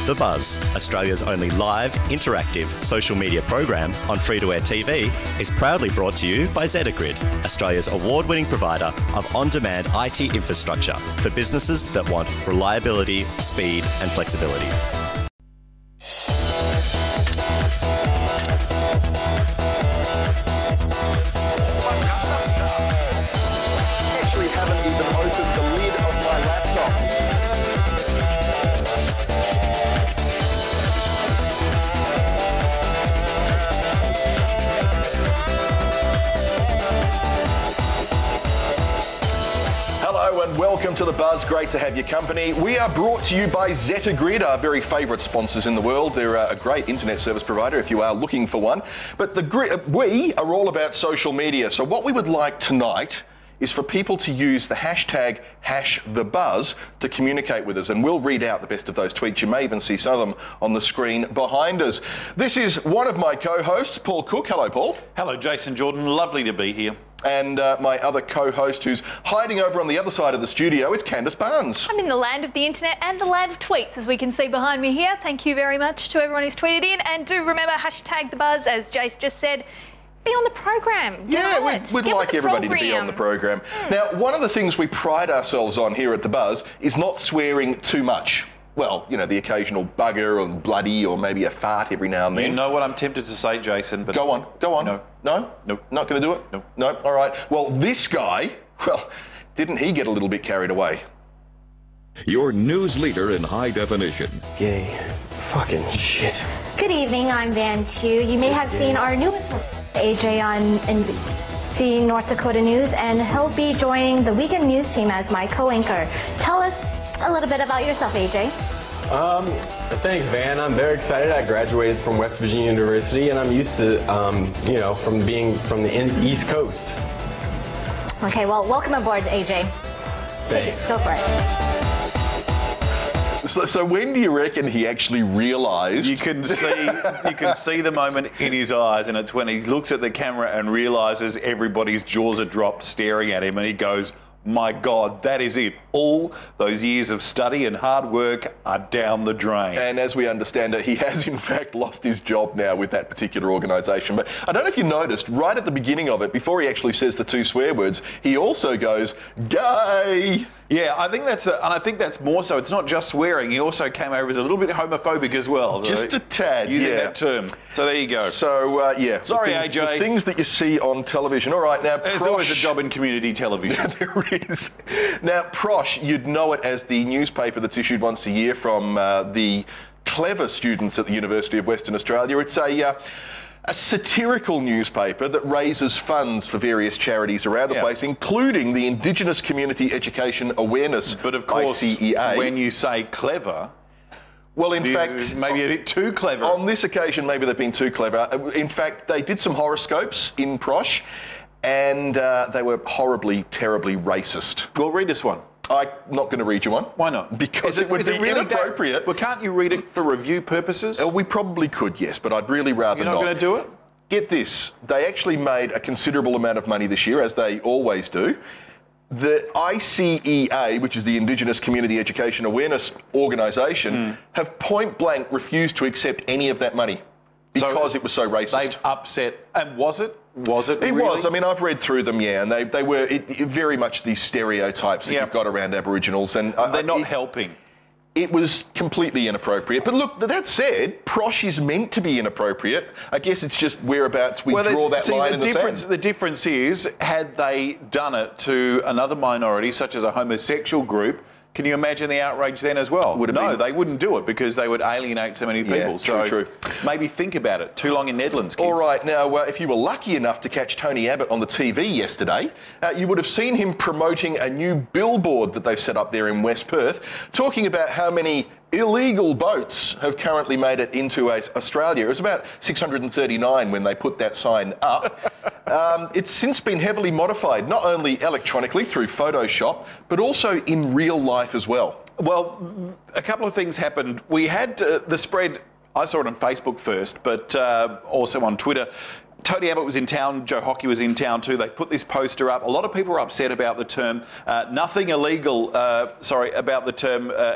The Buzz, Australia's only live, interactive social media program on free-to-air TV, is proudly brought to you by z03e, Australia's award-winning provider of on-demand IT infrastructure for businesses that want reliability, speed and flexibility. Actually haven't even opened the lid of my laptop. Hello and welcome to The Buzz. Great to have your company. We are brought to you by z03e, our very favourite sponsors in the world. They're a great internet service provider if you are looking for one. But we are all about social media. So what we would like tonight is for people to use the hashtag #thebuzz to communicate with us, and we'll read out the best of those tweets. You may even see some of them on the screen behind us. This is one of my co-hosts, Paul Cook. Hello, Paul. Hello, Jason Jordan. Lovely to be here. And my other co-host who's hiding over on the other side of the studio, it's Candice Barnes. I'm in the land of the internet and the land of tweets, as we can see behind me here. Thank you very much to everyone who's tweeted in, and do remember #thebuzz, as Jace just said. Be on the program. Yeah, we'd like everybody to be on the program. Now, one of the things we pride ourselves on here at The Buzz is not swearing too much. Well, you know, the occasional bugger and bloody or maybe a fart every now and then. You know what I'm tempted to say, Jason, but... Go on. No. No? No. Not going to do it? No. No? All right. Well, this guy, well, didn't he get a little bit carried away? Your news leader in high definition. Gay fucking shit. Good evening, I'm Van Tu. You may have seen our newest AJ on NBC North Dakota News, and he'll be joining the weekend news team as my co-anchor. Tell us a little bit about yourself, AJ. Thanks, Van. I'm very excited. I graduated from West Virginia University, and I'm used to, from being from the East Coast. Okay, well, welcome aboard, AJ. Thanks. Go for it. So when do you reckon he actually realised? You can see the moment in his eyes, and it's when he looks at the camera and realises everybody's jaws are dropped staring at him, and he goes, my God, that is it. All those years of study and hard work are down the drain. And as we understand it, he has in fact lost his job now with that particular organisation. But I don't know if you noticed, right at the beginning of it, before he actually says the two swear words, he also goes, gay. Yeah, I think that's more so. It's not just swearing. He also came over as a little bit homophobic as well. Just a tad, using that term. So there you go. So, yeah. Sorry, AJ. AJ. The things that you see on television. All right, now, there's always a job in community television. There is. Now, Prosh, you'd know it as the newspaper that's issued once a year from the clever students at the University of Western Australia. It's a satirical newspaper that raises funds for various charities around the place, including the Indigenous Community Education Awareness, but of course, ICEA. When you say clever, well, in fact, maybe a bit too clever. On this occasion, maybe they've been too clever. In fact, they did some horoscopes in Prosh, and they were horribly, terribly racist. Well, read us one. I'm not going to read you one. Why not? Because it would be really inappropriate. Well, can't you read it for review purposes? We probably could, yes, but I'd really rather not. You're not going to do it? Get this. They actually made a considerable amount of money this year, as they always do. The ICEA, which is the Indigenous Community Education Awareness Organisation, have point blank refused to accept any of that money because it was so racist. They've upset. And was it? Was it? It really? was. I mean, I've read through them, yeah, and they were very much these stereotypes that you've got around Aboriginals, and they're not helping. It was completely inappropriate. But look, that said, Prosh is meant to be inappropriate. I guess it's just whereabouts we draw that line in the sand. The difference is, had they done it to another minority, such as a homosexual group, can you imagine the outrage then as well? No, they wouldn't do it because they would alienate so many people. Yeah, true. Maybe think about it. Too long in Nedlands, kids. All right, now, if you were lucky enough to catch Tony Abbott on the TV yesterday, you would have seen him promoting a new billboard that they've set up there in West Perth, talking about how many illegal boats have currently made it into Australia. It was about 639 when they put that sign up. It's since been heavily modified, not only electronically through Photoshop, but also in real life as well. Well, a couple of things happened. We had the spread, I saw it on Facebook first, but also on Twitter. Tony Abbott was in town, Joe Hockey was in town too. They put this poster up. A lot of people were upset about the term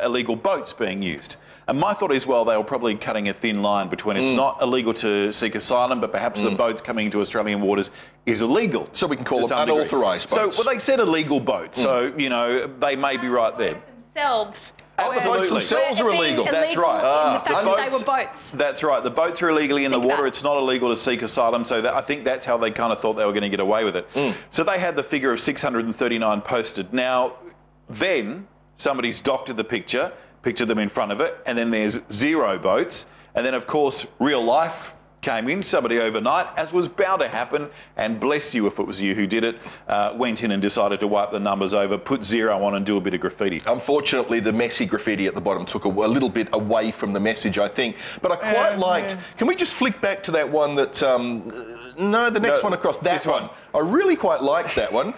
illegal boats being used. And my thought is, well, they were probably cutting a thin line between it's not illegal to seek asylum, but perhaps the boats coming into Australian waters is illegal. So we can call them unauthorised boats. So, well, they said illegal boats, so, you know, they may be right there. Themselves. Oh, the boats themselves are illegal. That's right. In the fact that they were boats. That's right. The boats are illegally in the water. It's not illegal to seek asylum. So I think that's how they kind of thought they were going to get away with it. So they had the figure of 639 posted. Now, then somebody's doctored the picture them in front of it, and then there's 0 boats. And then, of course, real life came in, somebody overnight, as was bound to happen, and bless you if it was you who did it, went in and decided to wipe the numbers over, put 0 on and do a bit of graffiti. Unfortunately, the messy graffiti at the bottom took a little bit away from the message, I think. But I quite liked... Can we just flick back to that one that... no, the next one across. That one. I really quite liked that one.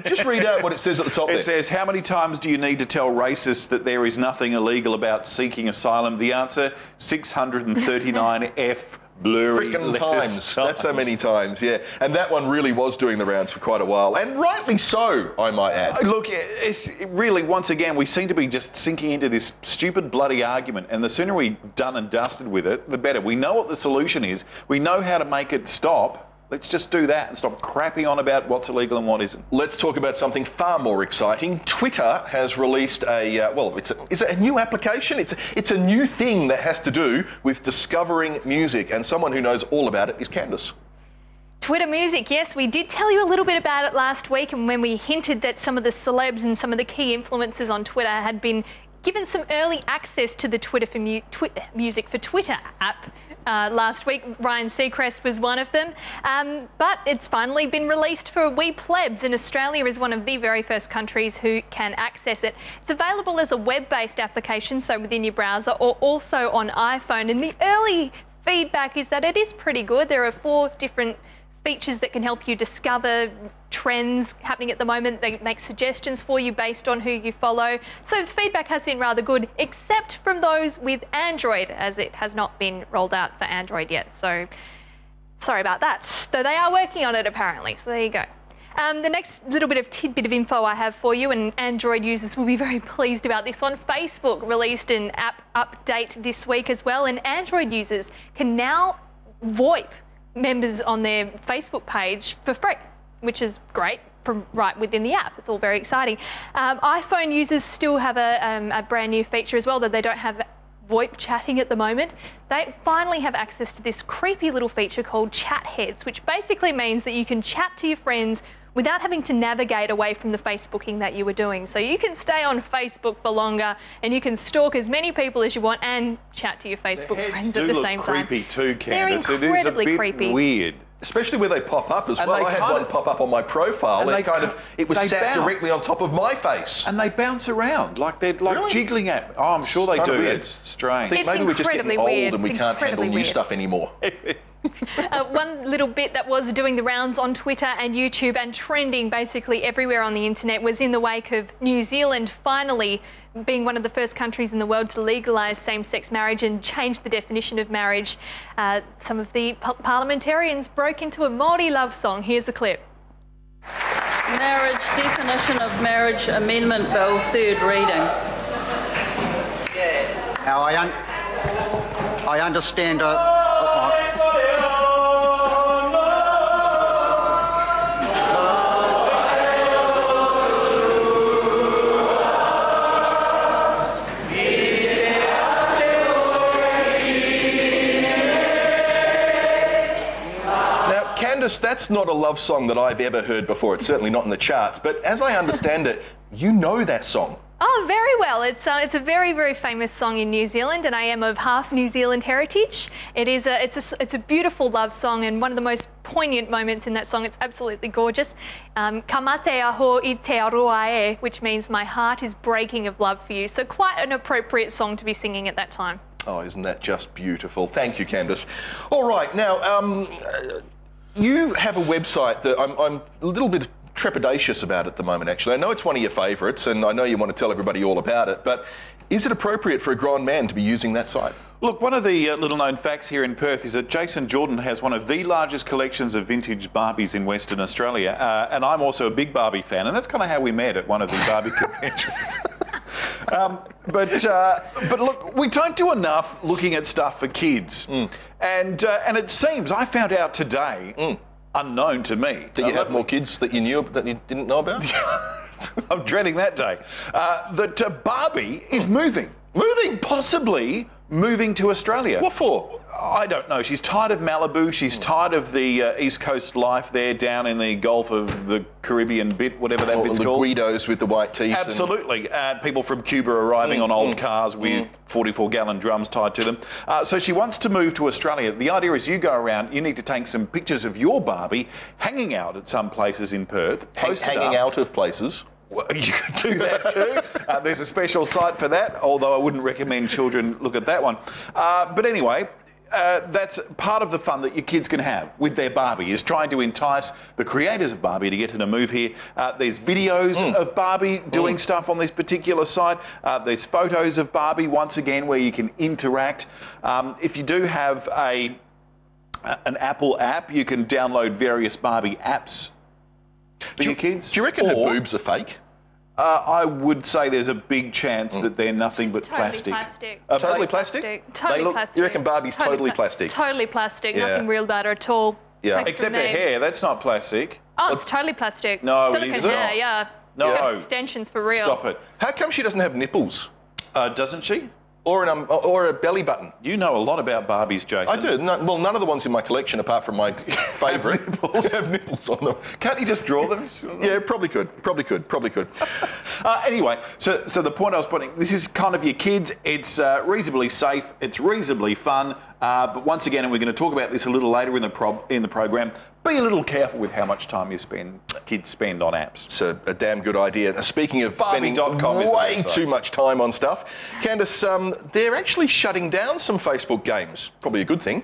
Just read out what it says at the top there. It says, how many times do you need to tell racists that there is nothing illegal about seeking asylum? The answer, 639 F. Blurry times. That's so many times, yeah. And that one really was doing the rounds for quite a while, and rightly so, I might add. Look, it's really, once again, we seem to be just sinking into this stupid bloody argument, and the sooner we done and dusted with it, the better. We know what the solution is. We know how to make it stop. Let's just do that and stop crapping on about what's illegal and what isn't. Let's talk about something far more exciting. Twitter has released a, is it a new application? It's a new thing that has to do with discovering music, and someone who knows all about it is Candice. Twitter Music, yes, we did tell you a little bit about it last week, and when we hinted that some of the celebs and some of the key influencers on Twitter had been given some early access to the Twitter Music for Twitter app. Last week, Ryan Seacrest was one of them, but it's finally been released for we plebs, and Australia is one of the very first countries who can access it. It's available as a web-based application, so within your browser, or also on iPhone, and the early feedback is that it is pretty good. There are 4 different features that can help you discover trends happening at the moment. They make suggestions for you based on who you follow. So the feedback has been rather good, except from those with Android, as it has not been rolled out for Android yet. So sorry about that. Though they are working on it apparently, so there you go. The next little bit of tidbit of info I have for you, and Android users will be very pleased about this one. Facebook released an app update this week as well, and Android users can now VoIP members on their Facebook page for free, which is great from right within the app. It's all very exciting. iPhone users still have a brand new feature as well, that they don't have VoIP chatting at the moment. They finally have access to this creepy little feature called Chat Heads, which basically means that you can chat to your friends without having to navigate away from the Facebooking that you were doing. So you can stay on Facebook for longer, and you can stalk as many people as you want and chat to your Facebook friends at the same time. Creepy too, Candice. They're incredibly it is a bit creepy. Weird. Especially where they pop up as well. I had one pop up on my profile, and it was sat directly on top of my face. And they bounce around like they're jiggling at me. Oh, I'm sure they do. It's strange. I think maybe we're just getting old and we can't handle new stuff anymore. One little bit that was doing the rounds on Twitter and YouTube and trending basically everywhere on the internet was in the wake of New Zealand finally being one of the first countries in the world to legalise same-sex marriage and change the definition of marriage. Some of the parliamentarians broke into a Māori love song. Here's the clip. Marriage, definition of marriage amendment bill, 3rd reading. Now I understand. Candice, that's not a love song that I've ever heard before. It's certainly not in the charts, but as I understand it, you know that song. Oh, very well. It's a very, very famous song in New Zealand, and I am of half New Zealand heritage. It's a beautiful love song, and one of the most poignant moments in that song. It's absolutely gorgeous. Ka mate aho I te aroa e, which means my heart is breaking of love for you. So quite an appropriate song to be singing at that time. Oh, isn't that just beautiful? Thank you, Candice. All right, now, you have a website that I'm a little bit trepidatious about at the moment, actually. I know it's one of your favourites, and I know you want to tell everybody all about it, but is it appropriate for a grown man to be using that site? Look, one of the little-known facts here in Perth is that Jason Jordan has one of the largest collections of vintage Barbies in Western Australia, and I'm also a big Barbie fan, and that's kind of how we met at one of the Barbie conventions. But look, we don't do enough looking at stuff for kids. And it seems, I found out today, unknown to me. That you have more kids that you knew that you didn't know about? I'm dreading that day. That Barbie is moving. Possibly moving to Australia. What for? I don't know. She's tired of Malibu. She's tired of the East Coast life there down in the Gulf of the Caribbean bit, whatever that bit's the called. Guidos with the white teeth. Absolutely. People from Cuba arriving on old cars with 44-gallon drums tied to them. So she wants to move to Australia. The idea is you go around, you need to take some pictures of your Barbie hanging out at some places in Perth. Hanging out of places? Well, you could do that too. There's a special site for that, although I wouldn't recommend children look at that one. But anyway, that's part of the fun that your kids can have with their Barbie, is trying to entice the creators of Barbie to get her to move here. There's videos of Barbie doing stuff on this particular site. There's photos of Barbie, once again, where you can interact. If you do have an Apple app, you can download various Barbie apps for your kids. Do you reckon her boobs are fake? I would say there's a big chance that they're nothing but Totally plastic. Totally plastic? Totally plastic. You reckon Barbie's totally plastic? Totally plastic. Yeah. Nothing real about her at all. Yeah. Except her hair, that's not plastic. Oh, it's totally plastic. No, Silicone it isn't. hair, yeah. No. Got extensions for real. Stop it. How come she doesn't have nipples? Doesn't she? Or a belly button? You know a lot about Barbies, Jason. I do. Well, none of the ones in my collection, apart from my favourite, have nipples on them. Can't you just draw them? Yeah, probably could. Anyway, so the point I was putting, this is kind of your kids. It's reasonably safe. It's reasonably fun. But once again, and we're going to talk about this a little later in the program, be a little careful with how much time kids spend on apps. It's a damn good idea. Now, speaking of spending Barbie.com way too much time on stuff, Candice, they're actually shutting down some Facebook games. Probably a good thing.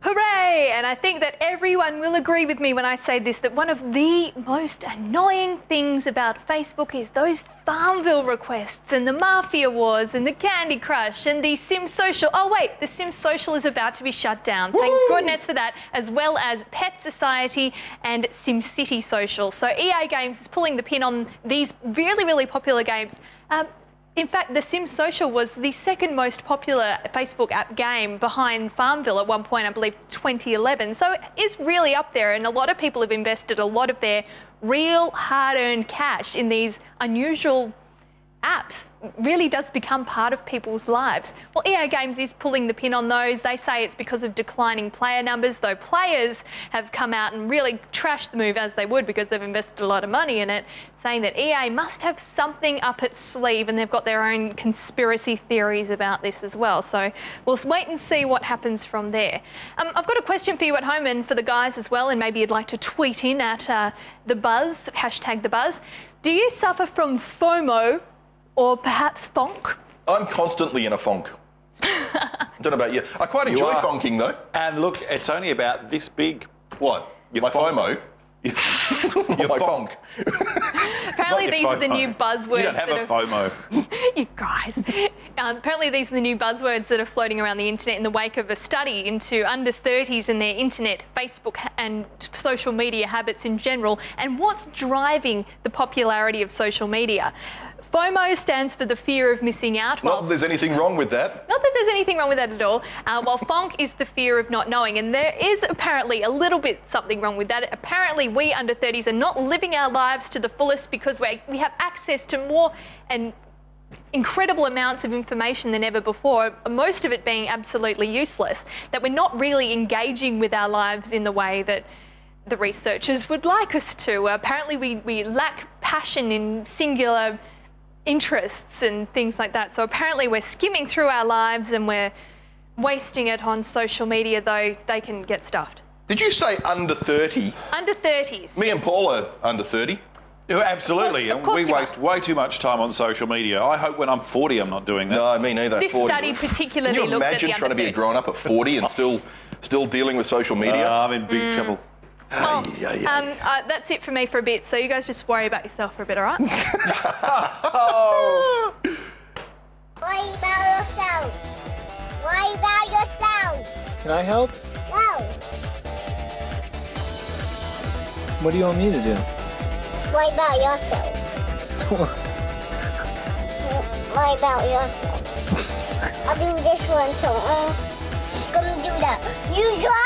Hooray! And I think that everyone will agree with me when I say this, that one of the most annoying things about Facebook is those Farmville requests and the Mafia Wars and the Candy Crush and the Sim Social. Oh wait, the Sim Social is about to be shut down. Thank goodness for that, as well as Pet Society and SimCity Social. So EA Games is pulling the pin on these really, really popular games. In fact, The Sims Social was the second most popular Facebook app game behind Farmville at one point, I believe 2011. So it is really up there, and a lot of people have invested a lot of their real hard-earned cash in these unusual apps. Really does become part of people's lives. Well, EA Games is pulling the pin on those. They say it's because of declining player numbers, though players have come out and really trashed the move, as they would, because they've invested a lot of money in it, saying that EA must have something up its sleeve, and they've got their own conspiracy theories about this as well. So we'll wait and see what happens from there. I've got a question for you at home and for the guys as well, and maybe you'd like to tweet in at #thebuzz, #thebuzz. Do you suffer from FOMO or perhaps fonk? I'm constantly in a fonk. I don't know about you. I quite enjoy fonking, though. And look, it's only about this big. What? My FOMO? My fonk. Apparently these are the new buzzwords. You don't have a FOMO. You guys. Apparently these are the new buzzwords that are floating around the internet in the wake of a study into under 30s and their internet, Facebook and social media habits in general, and what's driving the popularity of social media. FOMO stands for the fear of missing out. Not that there's anything wrong with that. Not that there's anything wrong with that at all. While FONK is the fear of not knowing. And there is apparently a little bit something wrong with that. Apparently we under 30s are not living our lives to the fullest because we have access to more and incredible amounts of information than ever before, most of it being absolutely useless, that we're not really engaging with our lives in the way that the researchers would like us to. Apparently we lack passion in singular interests and things like that. So apparently we're skimming through our lives and we're wasting it on social media, though they can get stuffed. Did you say under 30? Under 30s. Me and Paul are under 30. Yeah, absolutely. Of course we waste way too much time on social media. I hope when I'm 40 I'm not doing that. No, me neither. This 40. study particularly Can you looked at the imagine trying to be a 30s. grown-up at 40 and still dealing with social media? I'm in big trouble. Well, that's it for me for a bit, so you guys just worry about yourself for a bit, all right? Worry about yourself. Worry about yourself. Can I help? No. What do you want me to do? Worry about yourself. Lie about yourself. I'll do this one, so come do that. You try.